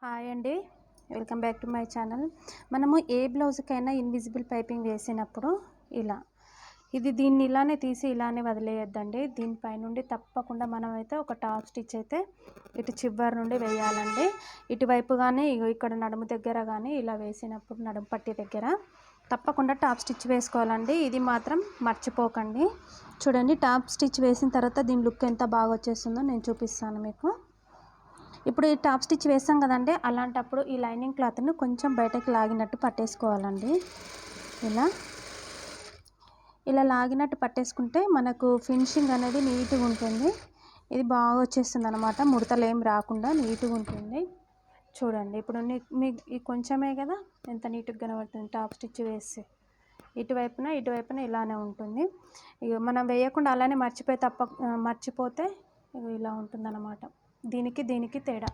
Hi అండి, welcome back to my channel. మనము ఏ బ్లౌజ్కైనా invisible piping వేసినప్పుడు ఇలా దీన్ని ఇలానే తీసి ఇలానే వదిలేయొద్దండి. దీనిపై నుండి తప్పకుండా మనమైతే ఒక టాప్ స్టిచ్ అయితే ఇటు చివరి నుండి వేయాలండి. ఇటువైపు కానీ ఇక్కడ నడుము దగ్గర కానీ ఇలా వేసినప్పుడు నడుము పట్టి దగ్గర తప్పకుండా టాప్ స్టిచ్ వేసుకోవాలండి. ఇది మాత్రం మర్చిపోకండి. చూడండి, టాప్ స్టిచ్ వేసిన తర్వాత దీని లుక్ ఎంత బాగా వచ్చేస్తుందో నేను చూపిస్తాను మీకు. ఇప్పుడు ఈ టాప్ స్టిచ్ వేసాం కదండి, అలాంటప్పుడు ఈ లైనింగ్ క్లాత్ను కొంచెం బయటకు లాగినట్టు పట్టేసుకోవాలండి. ఇలా లాగినట్టు పట్టేసుకుంటే మనకు ఫినిషింగ్ అనేది నీట్గా ఉంటుంది. ఇది బాగా వచ్చేస్తుంది అనమాట, ముడతలు ఏం రాకుండా నీట్గా ఉంటుంది. చూడండి, ఇప్పుడు మీకు ఈ కొంచెమే కదా ఎంత నీట్గా కనబడుతుంది టాప్ స్టిచ్ వేస్తే. ఇటువైపున ఇలానే ఉంటుంది. ఇక మనం వేయకుండా అలానే మర్చిపోతే ఇలా ఉంటుందన్నమాట. దీనికి తేడా.